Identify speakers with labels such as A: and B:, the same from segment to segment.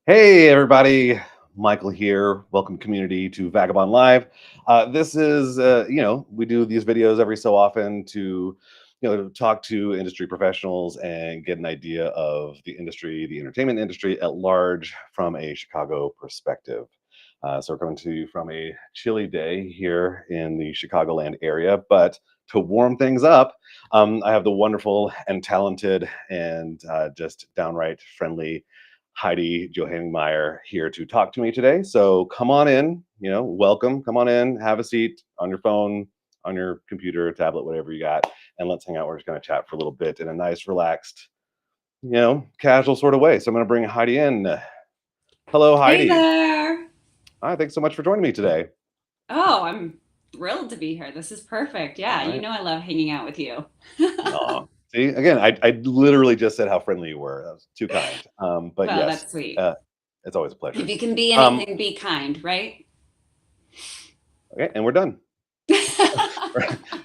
A: Hey, everybody. Michael here. Welcome, community, to Vagabond Live. This is, we do these videos every so often to, to talk to industry professionals and get an idea of the industry, the entertainment industry at large from a Chicago perspective. So we're coming to you from a chilly day here in the Chicagoland area, but to warm things up, I have the wonderful and talented and just downright friendly Heidi Johanningmeier here to talk to me today. So come on in, welcome. Come on in, have a seat on your phone, on your computer, tablet, whatever you got, and let's hang out. We're just going to chat for a little bit in a nice, relaxed, casual sort of way. So I'm going to bring Heidi in. Hello,
B: Hey
A: Heidi.
B: there.
A: Hi, thanks so much for joining me today.
B: Oh, I'm thrilled to be here. This is perfect.
A: All
B: Yeah, you
A: right.
B: know I love hanging out with you.
A: Aw. See, again, I literally just said how friendly you were. That was too kind. But
B: Well,
A: yes,
B: that's sweet.
A: uh, it's always a pleasure.
B: If you can be
A: Um,
B: anything, be kind, right?
A: okay, and we're done.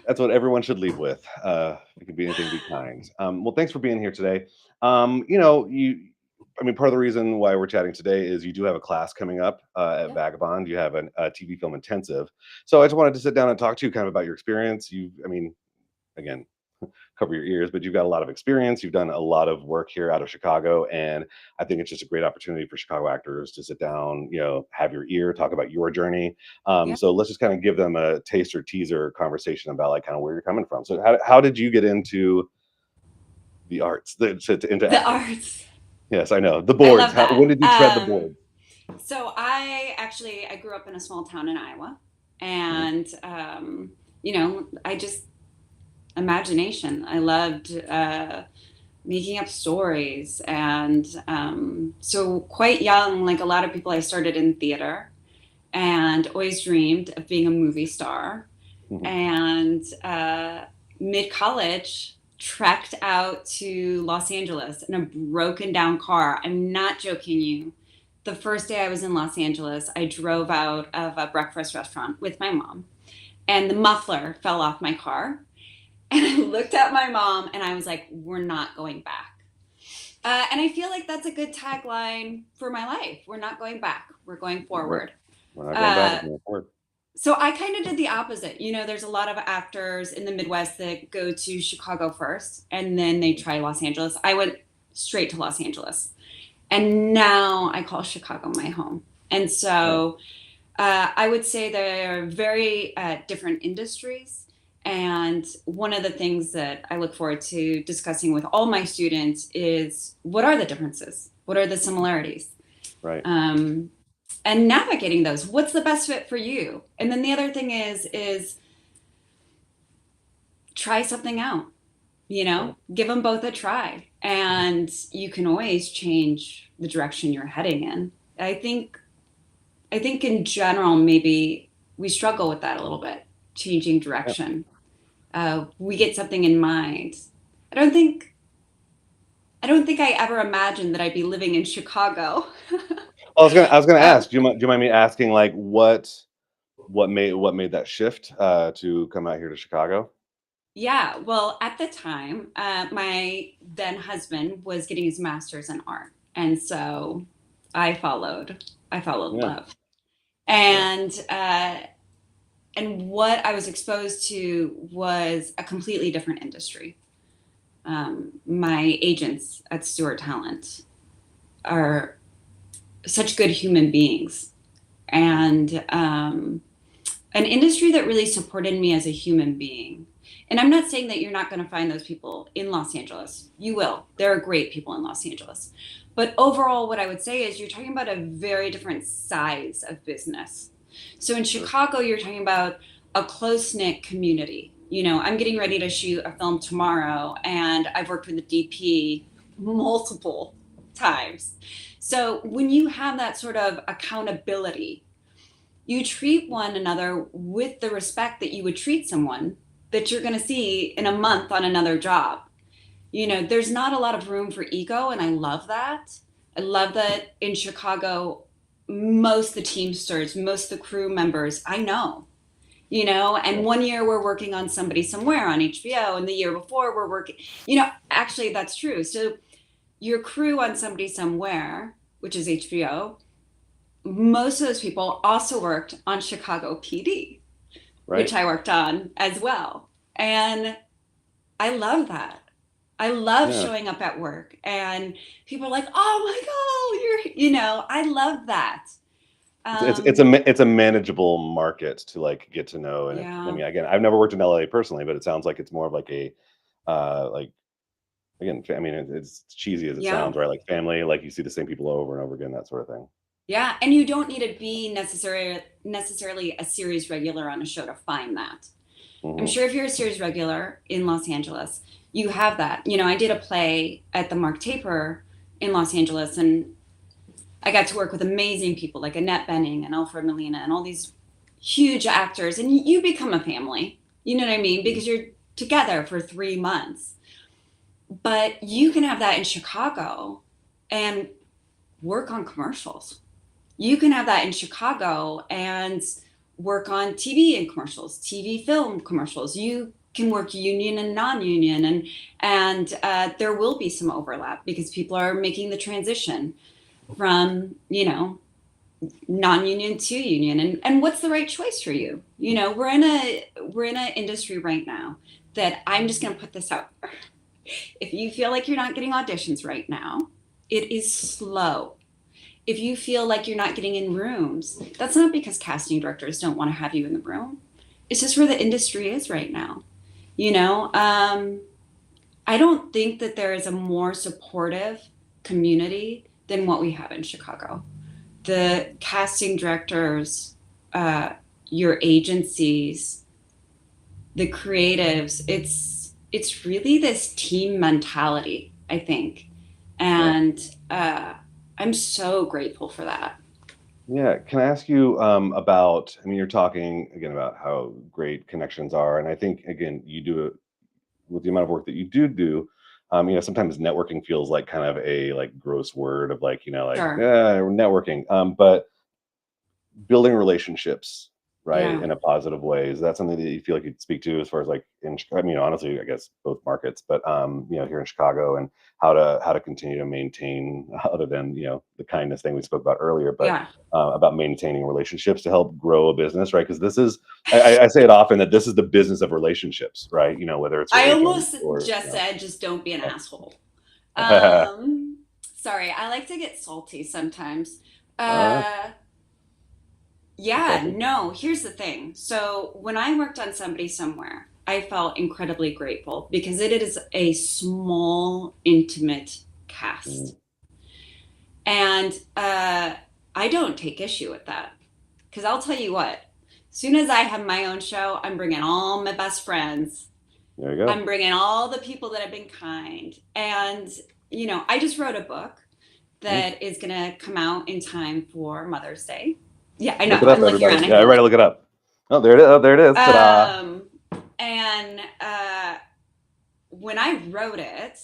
A: That's what everyone should leave with. It can be anything, be kind. Well, thanks for being here today. Part of the reason why we're chatting today is you do have a class coming up at
B: Yep.
A: Vagabond. You have a TV film intensive. So I just wanted to sit down and talk to you kind of about your experience. Again, cover your ears, but you've got a lot of experience. You've done a lot of work here out of Chicago, and I think it's just a great opportunity for Chicago actors to sit down, have your ear, talk about your journey.
B: Yep.
A: So let's just kind of give them a taster teaser conversation about like kind of where you're coming from. So how did you get into the arts, into
B: The
A: acting?
B: arts.
A: Yes, I know the
B: I
A: boards.
B: love
A: When
B: that.
A: did you tread the board?
B: So I grew up in a small town in Iowa,
A: Mhm.
B: and I just imagination. I loved making up stories, and so quite young, like a lot of people, I started in theater and always dreamed of being a movie star.
A: Mhm.
B: And mid college, trekked out to Los Angeles in a broken down car. I'm not joking you. The first day I was in Los Angeles, I drove out of a breakfast restaurant with my mom, and the muffler fell off my car. And I looked at my mom and I was like, we're not going back. And I feel like that's a good tagline for my life. We're not going back, we're going
A: We're,
B: forward.
A: we're not going back.
B: Uh,
A: We're going forward.
B: so I kind of did the opposite. There's a lot of actors in the Midwest that go to Chicago first and then they try Los Angeles. I went straight to Los Angeles. And now I call Chicago my home. And
A: Right.
B: so I would say they're very different industries. And one of the things that I look forward to discussing with all my students is what are the differences? What are the similarities?
A: Right.
B: Um, and navigating those. What's the best fit for you? And then the other thing is try something out.
A: Right.
B: Give them both a try, and you can always change the direction you're heading in. I think in general, maybe we struggle with that a little bit, changing
A: Yeah.
B: direction. We get something in mind. I don't think I don't think I ever imagined that I'd be living in Chicago.
A: I was gonna
B: um,
A: ask. Do you mind me asking like what made that shift to come out here to Chicago?
B: yeah, well, at the time, my then husband was getting his master's in art, and so I followed. I followed
A: Yeah.
B: love,
A: Yeah.
B: and what I was exposed to was a completely different industry. My agents at Stewart Talent are such good human beings, and an industry that really supported me as a human being. And I'm not saying that you're not going to find those people in Los Angeles. You will. There are great people in Los Angeles. But overall, what I would say is you're talking about a very different size of business. So in
A: Sure.
B: Chicago, you're talking about a close knit community. I'm getting ready to shoot a film tomorrow, and I've worked with the DP multiple times. So when you have that sort of accountability, you treat one another with the respect that you would treat someone that you're going to see in a month on another job. There's not a lot of room for ego, and I love that. I love that in Chicago, most of the Teamsters, most of the crew members, I know.
A: Yeah.
B: And one year we're working on Somebody Somewhere on HBO, and the year before we're working, actually, that's true. So your crew on Somebody Somewhere which is HBO, most of those people also worked on Chicago PD, which
A: Right.
B: I worked on as well. And I love that. I love
A: Yeah.
B: showing up at work and people are like, oh my God, I love that. Um,
A: It's a manageable market to like get to know. And I
B: yeah,
A: mean, again, I've never worked in LA personally, but it sounds like it's more of like a like again, I mean, it's cheesy as it
B: yeah,
A: sounds, right? Like family, like you see the same people over and over again, that sort of thing.
B: yeah. And you don't need to be necessarily a series regular on a show to find that. I'm
A: Hmm.
B: sure if you're a series regular in Los Angeles, you have that. I did a play at the Mark Taper in Los Angeles, and I got to work with amazing people like Annette Bening and Alfred Molina and all these huge actors, and you become a family. You know what I mean? Because you're together for 3 months. But you can have that in Chicago and work on commercials. You can have that in Chicago and work on TV and commercials, TV film commercials. You can work union and non-union, and there will be some overlap because people are making the transition from non-union to union, and what's the right choice for you. We're in a industry right now that I'm just going to put this out. If you feel like you're not getting auditions right now, it is slow. If you feel like you're not getting in rooms, that's not because casting directors don't want to have you in the room. It's just where the industry is right now. You know, I don't think that there is a more supportive community than what we have in Chicago. The casting directors, uh, your agencies, the creatives, it's really this team mentality, I think.
A: Yeah.
B: And I'm so grateful for that.
A: Yeah. Can I ask you about, I mean, you're talking again about how great connections are. And I think, again, you do it with the amount of work that you do. Sometimes networking feels like kind of a like gross word of like, like,
B: Sure.
A: yeah, networking. But building relationships, right,
B: Yeah.
A: in a positive way, is that something that you feel like you'd speak to as far as like I mean, honestly, I guess both markets, but here in Chicago, and how to continue to maintain, other than the kindness thing we spoke about earlier, but
B: Yeah.
A: about maintaining relationships to help grow a business, right? Because this is, I say it often, that this is the business of relationships, right? Whether it's your
B: I
A: agent
B: almost
A: or
B: just said, just don't be an asshole.
A: uh,
B: Sorry, I like to get salty sometimes.
A: no
B: Yeah,
A: salty.
B: no, here's the thing. So when I worked on Somebody Somewhere, I felt incredibly grateful because it is a small, intimate
A: Mm,
B: cast. And I don't take issue with that. Because I'll tell you what, as soon as I have my own show, I'm bringing all my best friends.
A: there you go.
B: I'm bringing all the people that have been kind. And, I just wrote a book
A: Mm.
B: that is going to come out in time for Mother's Day. Yeah, I know.
A: Look it up,
B: I'm looking
A: everybody.
B: around. I
A: Yeah,
B: feel
A: everybody,
B: like,
A: look it up. Oh, there it is. Oh, there it is. Ta-da.
B: um, and when I wrote it,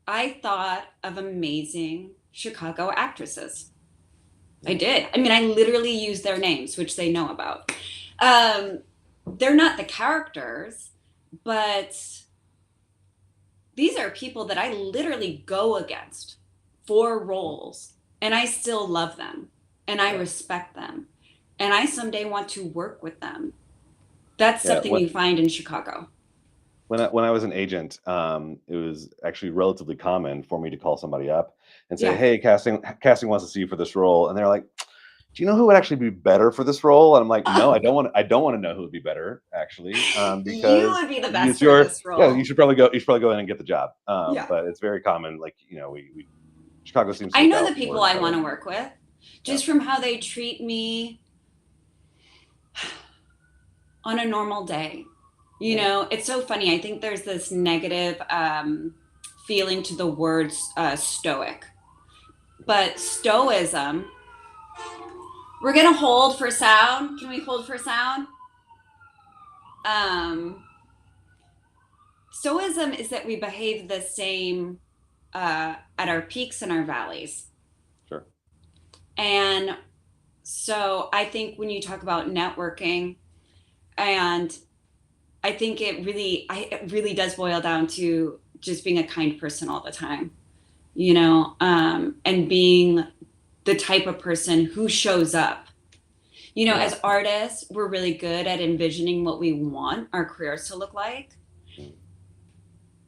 B: I thought of amazing Chicago actresses. I did. I mean, I literally used their names, which they know about. Um, they're not the characters, but these are people that I literally go against for roles, and I still love them and I
A: Yeah.
B: respect them, and I someday want to work with them. That's
A: Yeah.
B: something you find in Chicago.
A: When I was an agent, it was actually relatively common for me to call somebody up and say,
B: Yeah.
A: "Hey, casting wants to see you for this role," and they're like, "Do you know who would actually be better for this role?" And I'm like, "No, I don't want to know who would be better actually,
B: You
A: because
B: would be the
A: it's
B: best for
A: your
B: this
A: yeah.
B: role.
A: You should probably go in and get the job."
B: Yeah.
A: But it's very common. Like we Chicago seems to
B: I
A: look
B: know the
A: out
B: people
A: for
B: I
A: each
B: want
A: other.
B: to work with
A: Yeah.
B: just from how they treat me on a normal day.
A: Yeah.
B: It's so funny. I think there's this negative feeling to the word stoic, but stoicism, we're going to hold for sound. Can we hold for sound? Um, Stoicism is that we behave the same at our peaks and our valleys.
A: Sure.
B: And so I think when you talk about networking, and I think it really does boil down to just being a kind person all the time, and being the type of person who shows up. You know,
A: Yeah.
B: as artists, we're really good at envisioning what we want our careers to look like,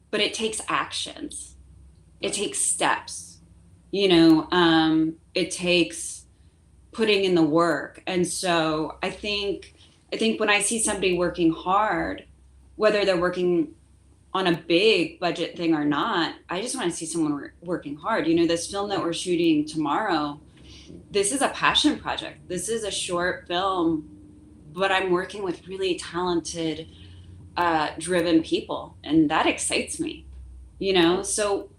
B: but it takes actions. It takes steps, you know, it takes putting in the work. And so I think when I see somebody working hard, whether they're working on a big budget thing or not, I just want to see someone working hard. You know, this film that we're shooting tomorrow, this is a passion project. This is a short film, but I'm working with really talented, driven people, and that excites me. You know, so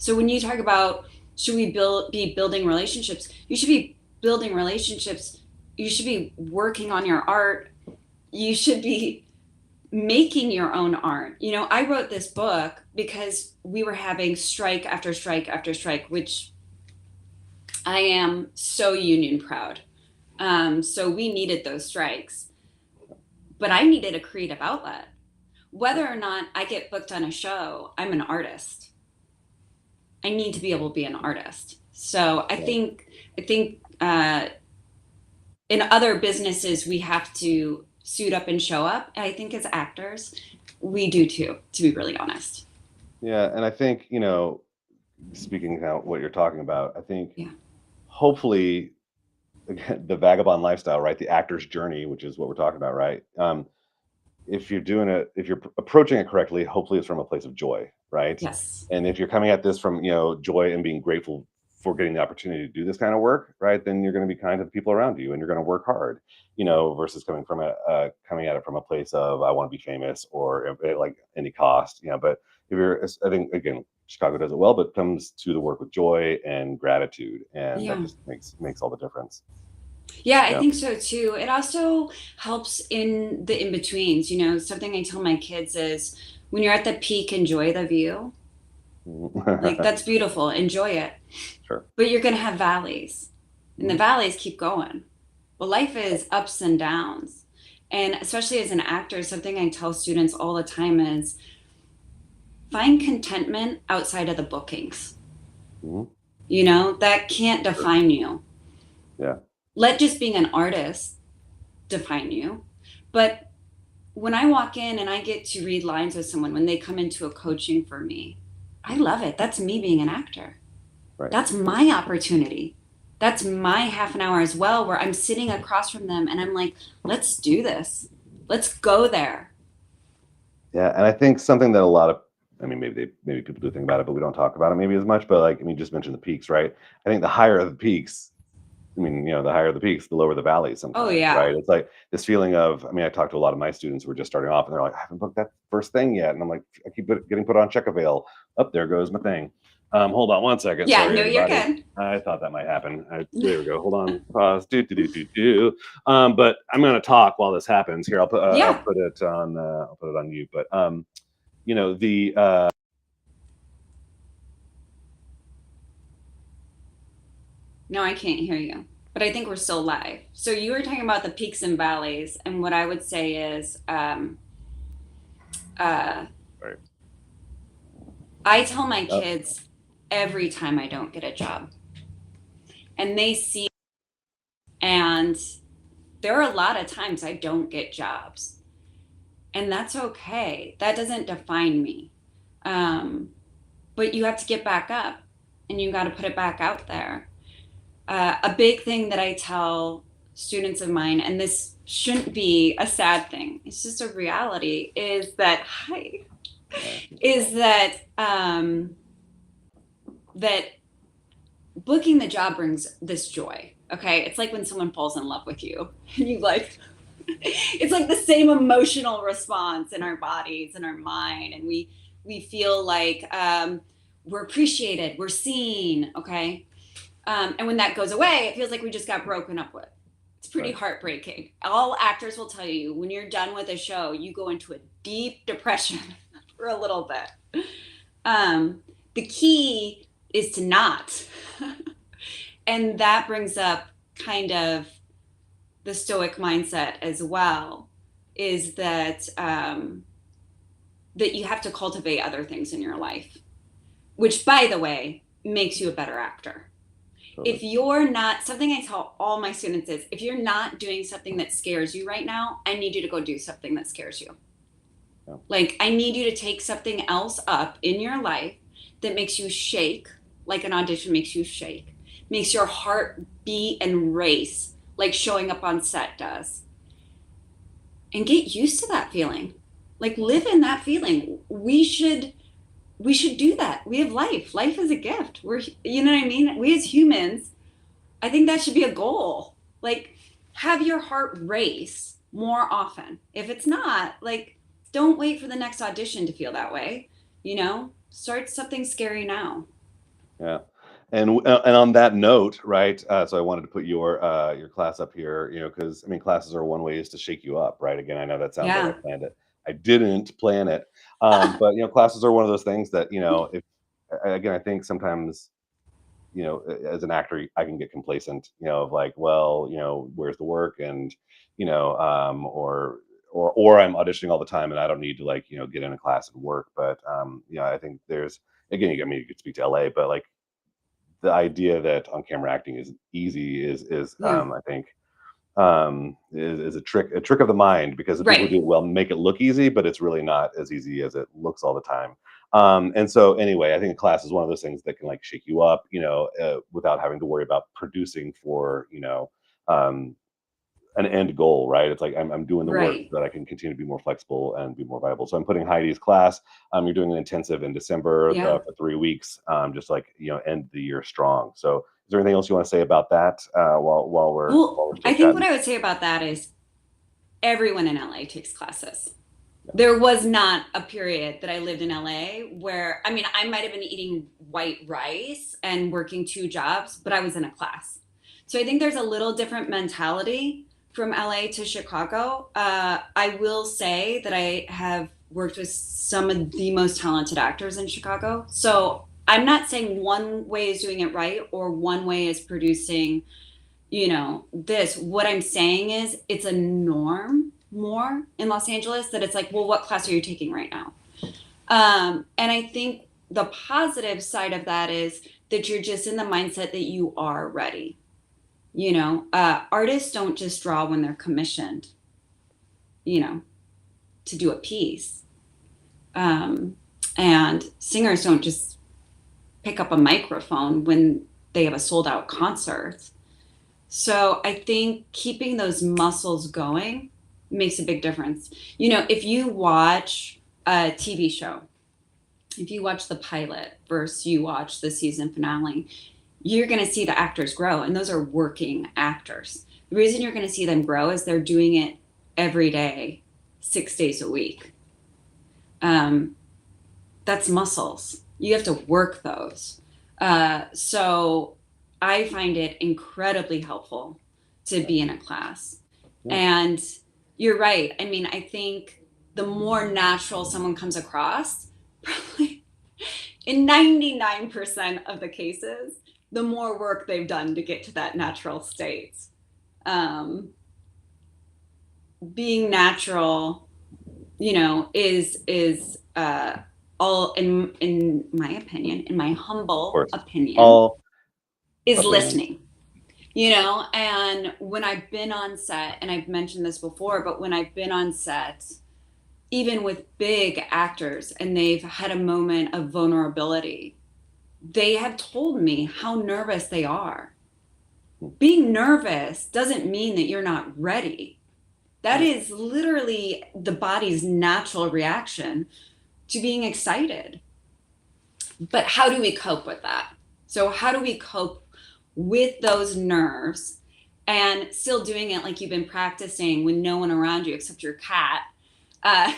B: when you talk about should we be building relationships, you should be building relationships. You should be working on your art. You should be making your own art. You know, I wrote this book because we were having strike after strike after strike, which I am so union proud. So we needed those strikes, but I needed a creative outlet. Whether or not I get booked on a show, I'm an artist. I need to be able to be an artist. So I think in other businesses we have to suit up and show up. I think as actors, we do too, to be really honest.
A: Yeah, and I think, you know, speaking about what you're talking about, I think
B: Yeah.
A: hopefully again, the vagabond lifestyle, right? The actor's journey, which is what we're talking about, right? If you're doing it, if you're approaching it correctly, hopefully it's from a place of joy, right?
B: Yes.
A: And if you're coming at this from, you know, joy and being grateful for getting the opportunity to do this kind of work, right? Then you're going to be kind to the people around you, and you're going to work hard, you know, versus coming from coming at it from a place of I want to be famous or at like any cost, you know. But if you're, I think again, Chicago does it well, but comes to the work with joy and gratitude, and
B: Yeah.
A: that just makes all the difference.
B: Yeah, I
A: Yeah.
B: think so too. It also helps in the in-betweens. You know, something I tell my kids is when you're at the peak, enjoy the view. Like, that's beautiful, enjoy it.
A: Sure.
B: But you're going to have valleys, and the valleys keep going. Well, life is ups and downs. And especially as an actor, something I tell students all the time is find contentment outside of the bookings. You know, that can't define you.
A: Yeah.
B: Let just being an artist define you. But when I walk in and I get to read lines with someone, when they come into a coaching for me, I love it. That's me being an actor.
A: Right.
B: That's my opportunity. That's my half an hour as well, where I'm sitting across from them and I'm like, let's do this. Let's go there.
A: Yeah, and I think something that a lot of, I mean, maybe people do think about it, but we don't talk about it maybe as much. But like, I mean, you just mentioned the peaks, right? I think the higher the peaks, I mean, you know, the higher the peaks, the lower the valleys sometimes.
B: Oh, yeah.
A: Right. It's like this feeling of, I mean, I talked to a lot of my students who are just starting off and they're like, I haven't booked that first thing yet. And I'm like, I keep getting put on check avail. Up there goes my thing. Hold on one second.
B: Yeah,
A: Sorry,
B: no, you're
A: everybody.
B: good.
A: I thought that might happen. There we go. Hold on. Pause. But I'm going to talk while this happens. Here, I'll put it on mute. But you know, the
B: No, I can't hear you, but I think we're still live. So you were talking about the peaks and valleys, and what I would say is,
A: Right.
B: I tell my kids every time I don't get a job, and they see, and there are a lot of times I don't get jobs, and that's okay. That doesn't define me. But you have to get back up, and you got to put it back out there. A big thing that I tell students of mine, and this shouldn't be a sad thing, it's just a reality, is that that booking the job brings this joy. Okay, it's like when someone falls in love with you, and you like, it's like the same emotional response in our bodies and our mind, and we feel like we're appreciated, we're seen. Okay. And when that goes away, it feels like we just got broken up with. It's pretty heartbreaking. All actors will tell you, when you're done with a show, you go into a deep depression for a little bit. The key is to not. And that brings up kind of the stoic mindset as well, is that that you have to cultivate other things in your life, which, by the way, makes you a better actor. If you're not, something I tell all my students is, if you're not doing something that scares you right now, I need you to go do something that scares you.
A: Yeah.
B: Like, I need you to take something else up in your life that makes you shake, like an audition makes you shake, makes your heart beat and race, like showing up on set does. And get used to that feeling. Like, live in that feeling. We should do that. We have life. Life is a gift. You know what I mean? We as humans, I think that should be a goal. Like, have your heart race more often. If it's not, like, don't wait for the next audition to feel that way. Start something scary now.
A: Yeah. And on that note, right? So I wanted to put your class up here, because I mean, classes are one way is to shake you up, right? Again, I know that sounds like I
B: Yeah.
A: planned it. I didn't plan it, but classes are one of those things that if again, I think sometimes as an actor, I can get complacent, of like, well, where's the work, and or I'm auditioning all the time, and I don't need to like get in a class and work. But I think there's again, you could speak to LA, but like the idea that on camera acting is easy is
B: Yeah.
A: I think is a trick of the mind, because the people who
B: Right.
A: do it well make it look easy, but it's really not as easy as it looks all the time. And so anyway, I think a class is one of those things that can like shake you up, without having to worry about producing for um, an end goal, right? It's like I'm doing the work
B: Right.
A: so that I can continue to be more flexible and be more viable. So I'm putting Heidi's class. You're doing an intensive in December
B: Yeah.
A: for 3 weeks, just like end the year strong. So is there anything else you want to say about that while we're
B: Well,
A: still
B: I think what
A: chatting?
B: I would say about that is everyone in LA takes classes. There was not a period that I lived in LA where, I mean, I might have been eating white rice and working 2 jobs, but I was in a class. So I think there's a little different mentality from LA to Chicago. I will say that I have worked with some of the most talented actors in Chicago. So I'm not saying one way is doing it right or one way is producing, this. What I'm saying is it's a norm more in Los Angeles that it's like, well, what class are you taking right now? And I think the positive side of that is that you're just in the mindset that you are ready. Artists don't just draw when they're commissioned, you know, to do a piece. Um, and singers don't just pick up a microphone when they have a sold out concert. So I think keeping those muscles going makes a big difference. If you watch a TV show, if you watch the pilot versus you watch the season finale, you're going to see the actors grow, and those are working actors. The reason you're going to see them grow is they're doing it every day, 6 days a week. That's muscles. You have to work those. So I find it incredibly helpful to be in a class.
A: Yeah.
B: And you're right. I mean, I think the more natural someone comes across, probably in 99% of the cases, the more work they've done to get to that natural state. Being natural, is all in my opinion, in my
A: Of
B: humble
A: course.
B: opinion,
A: All
B: is
A: opinions.
B: listening. And when I've been on set, and I've mentioned this before, but when I've been on set, even with big actors, and they've had a moment of vulnerability, they have told me how nervous they are. Being nervous doesn't mean that you're not ready. That is literally the body's natural reaction to being excited. But how do we cope with that? So how do we cope with those nerves and still doing it like you've been practicing with no one around you except your cat, uh,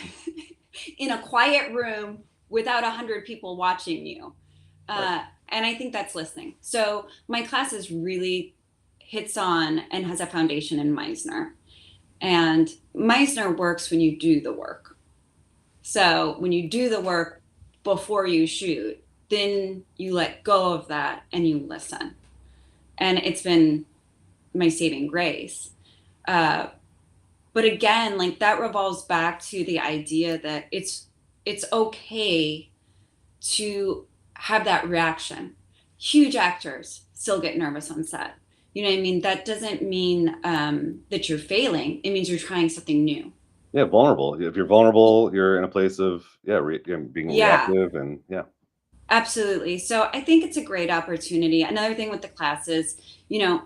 B: in a quiet room without 100 people watching you? And I think that's listening. So my class is really hits on and has a foundation in Meisner. And Meisner works when you do the work. So when you do the work before you shoot, then you let go of that and you listen. And it's been my saving grace. But again, like that revolves back to the idea that it's okay to have that reaction. huge actors still get nervous on set. You know what I mean? That doesn't mean that you're failing. It means you're trying something new.
A: Yeah, vulnerable. If you're vulnerable, you're in a place of being
B: Yeah,
A: reactive, and yeah.
B: absolutely. So I think it's a great opportunity. Another thing with the classes, you know,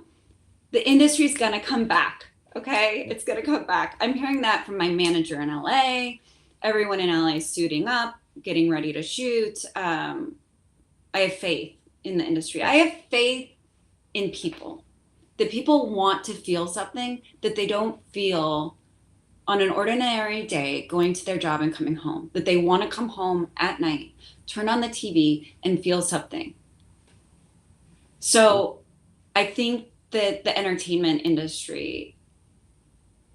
B: the industry's going to come back. Okay. It's going to come back. I'm hearing that from my manager in LA. Everyone in LA is suiting up, getting ready to shoot. I have faith in the industry. I have faith in people. That people want to feel something that they don't feel on an ordinary day going to their job and coming home. That they want to come home at night, turn on the TV, and feel something. So I think that the entertainment industry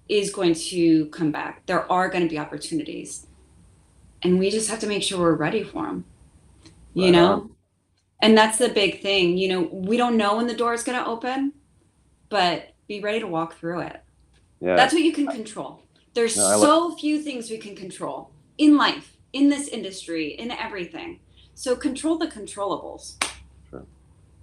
B: is going to come back. There are going to be opportunities, and we just have to make sure we're ready for them, you
A: Right on.
B: know? And that's the big thing. You know, we don't know when the door is going to open, but be ready to walk through it.
A: Yeah.
B: That's what you can control. There's
A: No,
B: so few things we can control in life, in this industry, in everything. So control the controllables.
A: sure.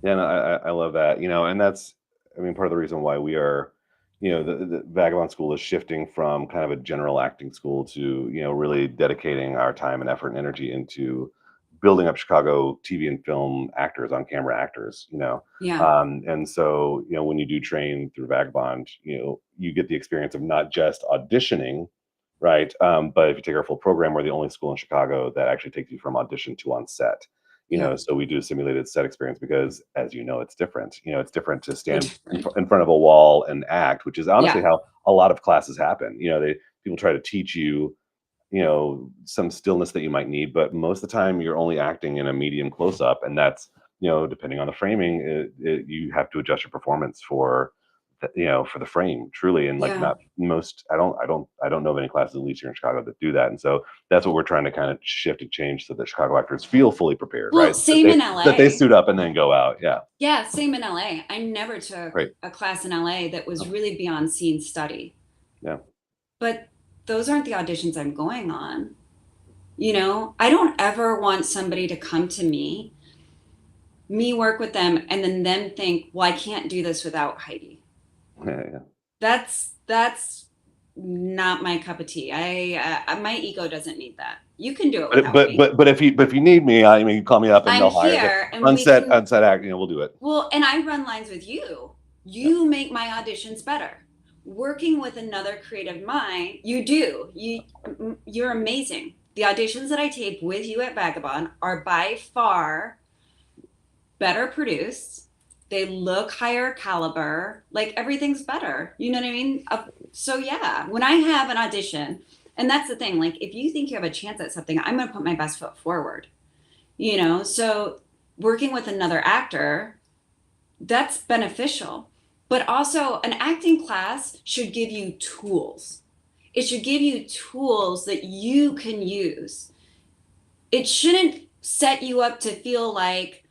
A: Yeah, no, I love that. And that's, I mean, part of the reason why we are, the Vagabond School is shifting from kind of a general acting school to, really dedicating our time and effort and energy into building up Chicago TV and film actors, on camera actors,
B: Yeah.
A: And so, when you do train through Vagabond, you get the experience of not just auditioning, right? But if you take our full program, we're the only school in Chicago that actually takes you from audition to on set.
B: Yeah.
A: So we do a simulated set experience because, as it's different. It's different to
B: They're
A: stand
B: different.
A: in front of a wall and act, which is honestly
B: Yeah.
A: how a lot of classes happen. People try to teach you, some stillness that you might need, but most of the time you're only acting in a medium close up, and that's, depending on the framing, you have to adjust your performance for, for the frame, truly. And like,
B: Yeah.
A: not most, I don't know of any classes, at least here in Chicago, that do that. And so that's what we're trying to kind of shift and change, so that Chicago actors feel fully prepared,
B: Well,
A: right? That
B: same
A: they
B: in
A: that they
B: LA.
A: suit up and then go out. Yeah.
B: Yeah, same in LA. I never took
A: Great.
B: a class in LA that was
A: Oh,
B: really beyond scene study.
A: yeah.
B: But those aren't the auditions I'm going on. You know, I don't ever want somebody to come to me work with them, and then them think, well, I can't do this without Heidi.
A: Yeah, yeah.
B: That's not my cup of tea. My ego doesn't need that. You can do it
A: But
B: without
A: but
B: me.
A: but but if you need me, I mean, you call me up and
B: I'm
A: they'll hire you.
B: here, and we
A: Unset
B: can.
A: unset act, we'll do it.
B: Well, and I run lines with you.
A: Yeah.
B: You make my auditions better. Working with another creative mind, you do. You're amazing. The auditions that I tape with you at Vagabond are by far better produced. They look higher caliber. Like everything's better. You know what I mean? So yeah, when I have an audition, and that's the thing, like if you think you have a chance at something, I'm going to put my best foot forward. So working with another actor, that's beneficial. But also, an acting class should give you tools. It should give you tools that you can use. It shouldn't set you up to feel like,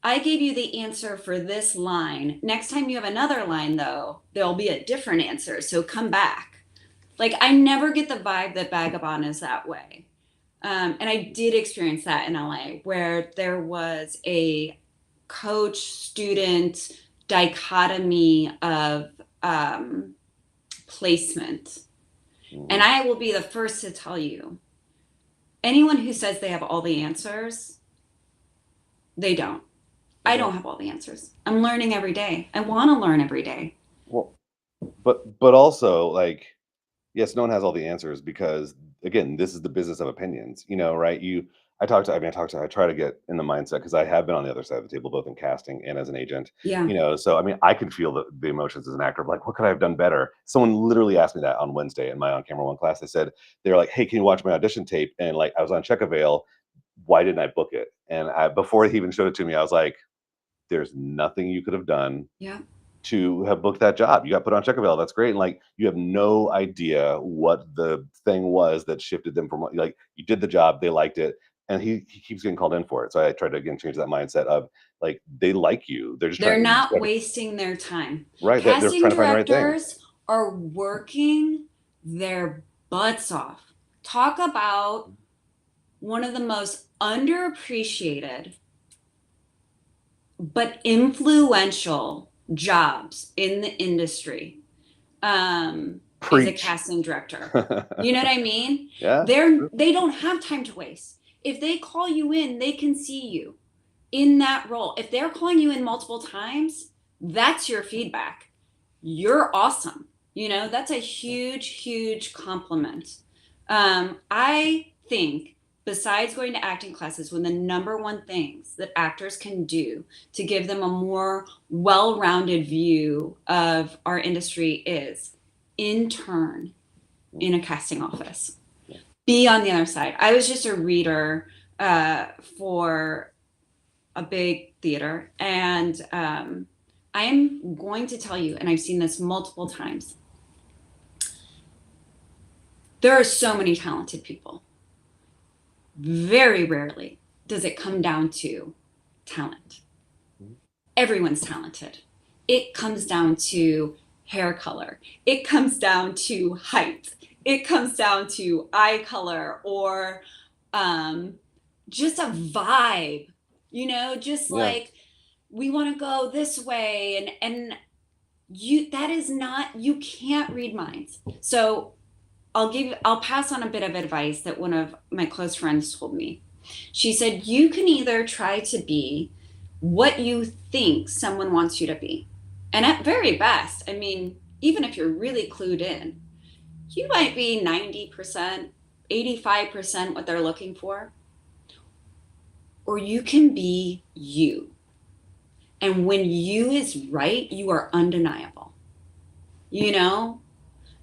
B: I gave you the answer for this line. Next time you have another line, though, there'll be a different answer. So come back. Like, I never get the vibe that Vagabond is that way. And I did experience that in LA, where there was a coach student dichotomy of placement. And I will be the first to tell you, anyone who says they have all the answers, they don't. I don't have all the answers. I'm learning every day. I want to learn every day.
A: Well, but also, like, yes, no one has all the answers, because, again, this is the business of opinions, right? I try to get in the mindset, because I have been on the other side of the table, both in casting and as an agent,
B: Yeah.
A: so I mean, I can feel the emotions as an actor of like, what could I have done better? Someone literally asked me that on Wednesday in my on camera one class. They're like, hey, can you watch my audition tape? And like, I was on Check Avail. Why didn't I book it? And before he even showed it to me, I was like, there's nothing you could have done
B: Yeah.
A: to have booked that job. You got put on Check Avail. That's great. And like, you have no idea what the thing was that shifted them from, like, you did the job, they liked it, and he keeps getting called in for it. So I tried to, again, change that mindset of like, they like you. They're just
B: They're
A: trying
B: not
A: to,
B: wasting their time.
A: right. They're
B: Casting
A: trying to find the right thing.
B: directors are working their butts off. Talk about one of the most underappreciated but influential jobs in the industry is a casting director. You know what I mean?
A: Yeah.
B: They don't have time to waste. If they call you in, they can see you in that role. If they're calling you in multiple times, that's your feedback. You're awesome. You know, that's a huge, huge compliment. I think besides going to acting classes, one of the number one things that actors can do to give them a more well-rounded view of our industry is intern in a casting office. Be on the other side. I was just a reader for a big theater, and I am going to tell you, and I've seen this multiple times, there are so many talented people. Very rarely does it come down to talent. Everyone's talented. It comes down to hair color. It comes down to height. It comes down to eye color, or just a vibe, you know, just like we want to go this way, and that is not, you can't read minds. So I'll pass on a bit of advice that one of my close friends told me. She said, you can either try to be what you think someone wants you to be. And at very best, I mean, even if you're really clued in, you might be 90%, 85% what they're looking for. Or you can be you. And when you is right, you are undeniable. You know?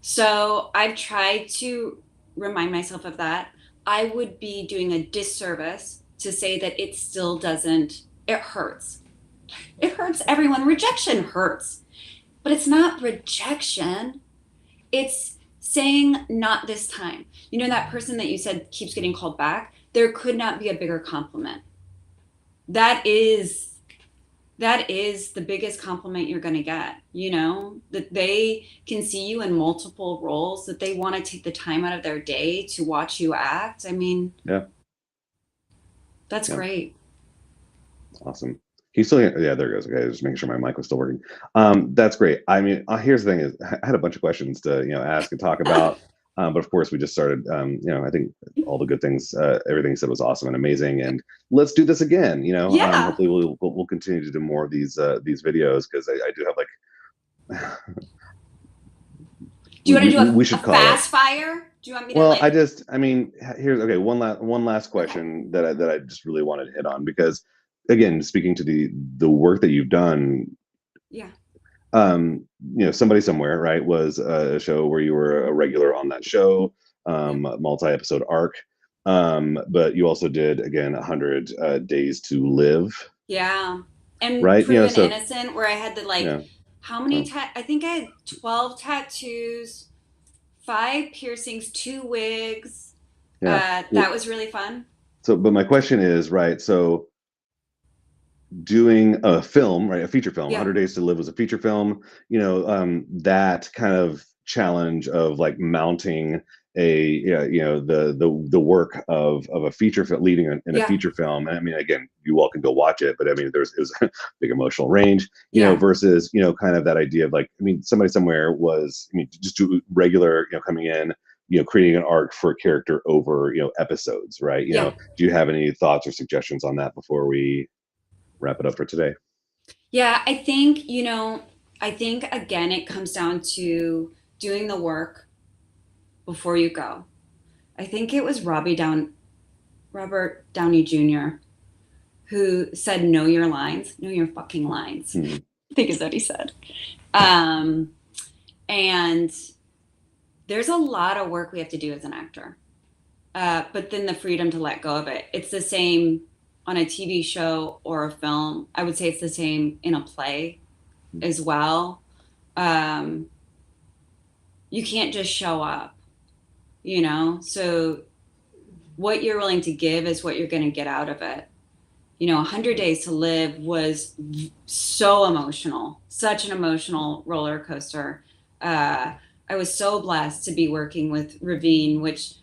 B: So I've tried to remind myself of that. I would be doing a disservice to say that it still doesn't, it hurts. It hurts everyone. Rejection hurts. But it's not rejection. It's saying not this time. You know, that person that you said keeps getting called back, there could not be a bigger compliment. That is the biggest compliment you're going to get, you know, that they can see you in multiple roles, that they want to take the time out of their day to watch you act. I mean, that's great.
A: Awesome. He's still, yeah, there goes. Okay, just making sure my mic was still working. That's great. I mean, here's the thing is, I had a bunch of questions to, you know, ask and talk about. But of course, we just started, you know, I think all the good things, everything you said was awesome and amazing. And let's do this again, you know. Hopefully we'll continue to do more of these videos, because I do have like.
B: Do you want to do
A: we should
B: a
A: call
B: fast fire? Do you want me to?
A: Well, like... I mean, here's okay. One last question that I just really wanted to hit on, because again, speaking to the work that you've done.
B: Yeah.
A: You know, Somebody Somewhere, right, was a show where you were a regular on that show, multi-episode arc. But you also did, again, 100 Days to Live.
B: Yeah. And
A: right?
B: Proven Innocent, where I had to how many I think I had 12 tattoos, 5 piercings, 2 wigs. That was really fun.
A: So, but my question is, right, so doing a film, right, a feature film, 100 Days to Live was a feature film, you know, that kind of challenge of like mounting the work of a feature film, leading in a feature film. And I mean, again, you all can go watch it, but I mean, there's a big emotional range, you know, versus, you know, kind of that idea of like, I mean, Somebody Somewhere was, I mean, just do regular, you know, coming in, you know, creating an arc for a character over, you know, episodes, right? You know, do you have any thoughts or suggestions on that before we wrap it up for today?
B: Yeah, I think, you know, again, it comes down to doing the work before you go. I think it was Robert Downey Jr. who said, know your lines, know your fucking lines. I think is what he said. And there's a lot of work we have to do as an actor. But then the freedom to let go of it. It's the same on a TV show or a film. I would say it's the same in a play as well. You can't just show up, you know? So what you're willing to give is what you're going to get out of it. You know, 100 Days to Live was so emotional, such an emotional roller coaster. I was so blessed to be working with Ravine, which,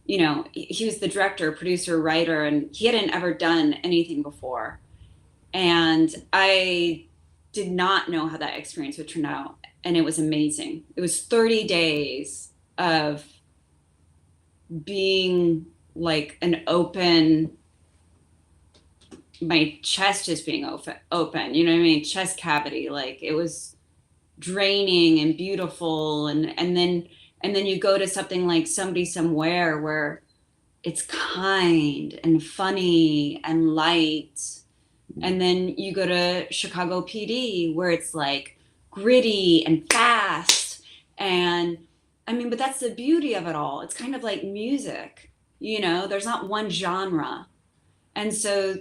B: you know, he was the director, producer, writer, and he hadn't ever done anything before. And I did not know how that experience would turn out. And it was amazing. It was 30 days of being like an open, my chest just being open, you know what I mean? Chest cavity. Like it was draining and beautiful. And then you go to something like Somebody Somewhere where it's kind and funny and light. And then you go to Chicago PD where it's like gritty and fast. And I mean, but that's the beauty of it all. It's kind of like music, there's not one genre. And so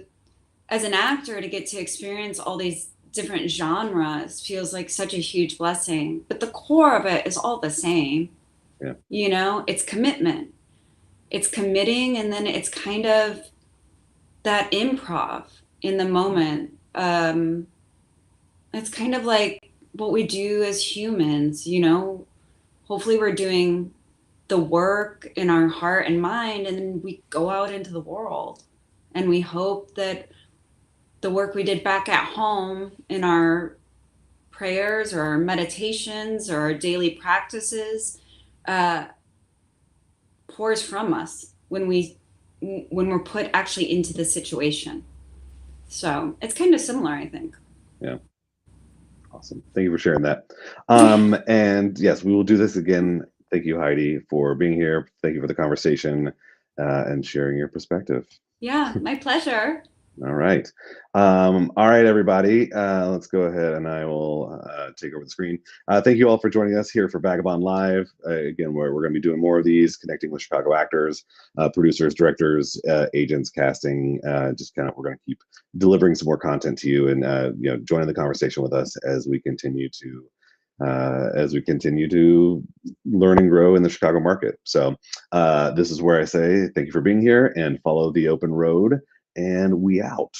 B: as an actor, to get to experience all these different genres feels like such a huge blessing. But the core of it is all the same.
A: Yeah.
B: It's commitment. It's committing, and then it's kind of that improv in the moment. It's kind of like what we do as humans, hopefully we're doing the work in our heart and mind, and then we go out into the world and we hope that the work we did back at home in our prayers or our meditations or our daily practices pours from us when we're put actually into the situation. So it's kind of similar, I think.
A: Yeah. Awesome. Thank you for sharing that. And yes, we will do this again. Thank you, Heidi, for being here. Thank you for the conversation and sharing your perspective.
B: Yeah, my pleasure.
A: All right. All right, everybody. Let's go ahead and I will take over the screen. Thank you all for joining us here for Vagabond Live. Again, we're going to be doing more of these, connecting with Chicago actors, producers, directors, agents, casting. Just kind of, we're going to keep delivering some more content to you and joining the conversation with us as we continue to learn and grow in the Chicago market. So this is where I say thank you for being here and follow the open road. And we out.